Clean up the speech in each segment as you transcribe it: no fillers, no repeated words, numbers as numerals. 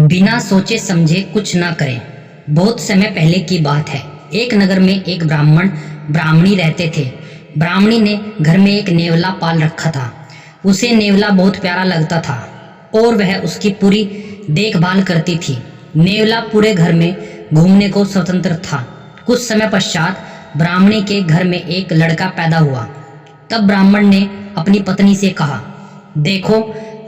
बिना सोचे समझे कुछ ना करें। बहुत समय पहले की बात है। एक नगर में एक ब्राह्मण ब्राह्मणी रहते थे। ब्राह्मणी ने घर में एक नेवला पाल रखा था। उसे नेवला बहुत प्यारा लगता था और वह उसकी पूरी देखभाल करती थी। नेवला पूरे घर में घूमने को स्वतंत्र था। कुछ समय पश्चात ब्राह्मणी के घर में एक लड़का पैदा हुआ। तब ब्राह्मण ने अपनी पत्नी से कहा, देखो,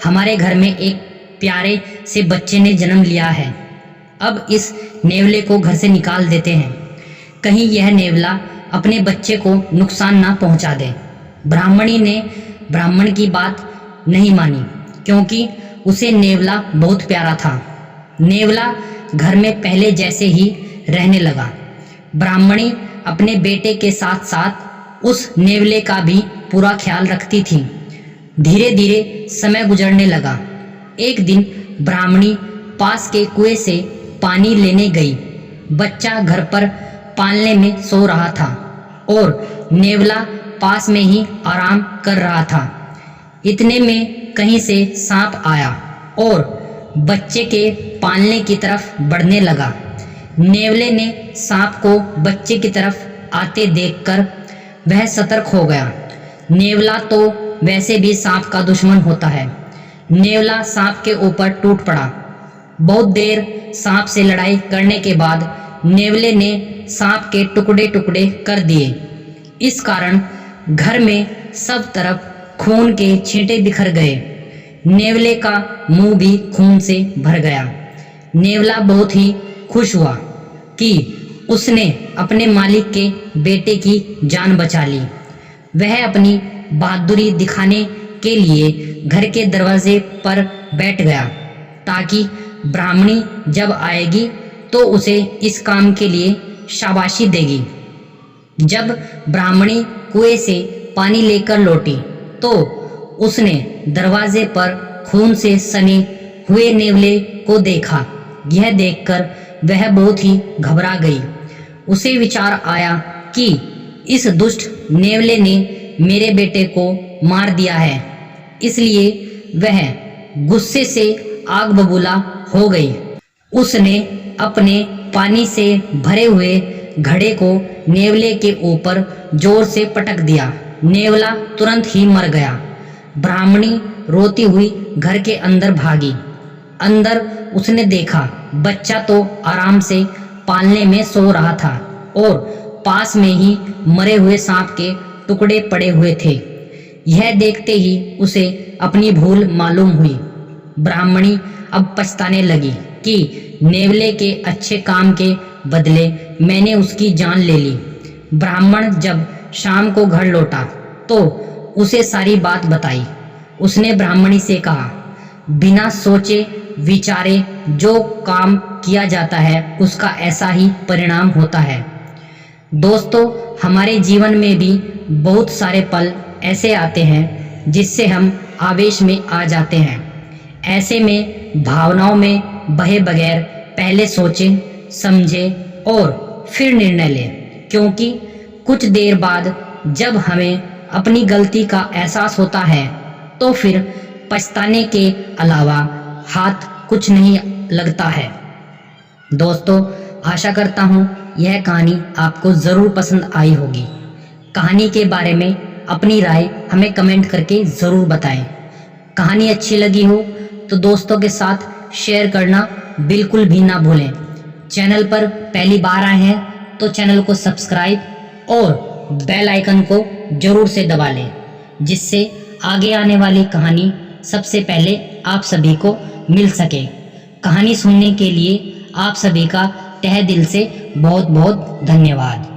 हमारे घर में एक प्यारे से बच्चे ने जन्म लिया है। अब इस नेवले को घर से निकाल देते हैं, कहीं यह नेवला अपने बच्चे को नुकसान ना पहुंचा दे। ब्राह्मणी ने ब्राह्मण की बात नहीं मानी, क्योंकि उसे नेवला बहुत प्यारा था। नेवला घर में पहले जैसे ही रहने लगा। ब्राह्मणी अपने बेटे के साथ साथ उस नेवले का भी पूरा ख्याल रखती थी। धीरे धीरे समय गुजरने लगा। एक दिन ब्राह्मणी पास के कुएं से पानी लेने गई। बच्चा घर पर पालने में सो रहा था और नेवला पास में ही आराम कर रहा था। इतने में कहीं से सांप आया और बच्चे के पालने की तरफ बढ़ने लगा। नेवले ने सांप को बच्चे की तरफ आते देखकर वह सतर्क हो गया। नेवला तो वैसे भी सांप का दुश्मन होता है। नेवला सांप के ऊपर टूट पड़ा। बहुत देर सांप से लड़ाई करने के बाद नेवले ने सांप के टुकड़े टुकड़े कर दिए। इस कारण घर में सब तरफ खून के छींटे बिखर गए। नेवले का मुंह भी खून से भर गया। नेवला बहुत ही खुश हुआ कि उसने अपने मालिक के बेटे की जान बचा ली। वह अपनी बहादुरी दिखाने के लिए घर के दरवाजे पर बैठ गया, ताकि ब्राह्मणी जब आएगी तो उसे इस काम के लिए शाबाशी देगी। जब ब्राह्मणी कुएं से पानी लेकर लौटी तो उसने दरवाजे पर खून से सने हुए नेवले को देखा। यह देखकर वह बहुत ही घबरा गई। उसे विचार आया कि इस दुष्ट नेवले ने मेरे बेटे को मार दिया है, इसलिए वह गुस्से से आग बबूला हो गई। उसने अपने पानी से भरे हुए घड़े को नेवले के ऊपर जोर से पटक दिया। नेवला तुरंत ही मर गया। ब्राह्मणी रोती हुई घर के अंदर भागी। अंदर उसने देखा बच्चा तो आराम से पालने में सो रहा था और पास में ही मरे हुए सांप के टुकड़े पड़े हुए थे। यह देखते ही उसे अपनी भूल मालूम हुई। ब्राह्मणी अब पछताने लगी कि नेवले के अच्छे काम के बदले मैंने उसकी जान ले ली। ब्राह्मण जब शाम को घर लौटा तो उसे सारी बात बताई। उसने ब्राह्मणी से कहा, बिना सोचे विचारे जो काम किया जाता है उसका ऐसा ही परिणाम होता है। दोस्तों, हमारे जीवन में भी बहुत सारे पल ऐसे आते हैं जिससे हम आवेश में आ जाते हैं। ऐसे में भावनाओं में बहे बगैर पहले सोचें, समझें और फिर निर्णय लें, क्योंकि कुछ देर बाद जब हमें अपनी गलती का एहसास होता है तो फिर पछताने के अलावा हाथ कुछ नहीं लगता है। दोस्तों, आशा करता हूँ यह कहानी आपको ज़रूर पसंद आई होगी। कहानी के बारे में अपनी राय हमें कमेंट करके ज़रूर बताएं। कहानी अच्छी लगी हो तो दोस्तों के साथ शेयर करना बिल्कुल भी ना भूलें। चैनल पर पहली बार आए हैं तो चैनल को सब्सक्राइब और बेल आइकन को ज़रूर से दबा लें, जिससे आगे आने वाली कहानी सबसे पहले आप सभी को मिल सके। कहानी सुनने के लिए आप सभी का तहे दिल से बहुत बहुत धन्यवाद।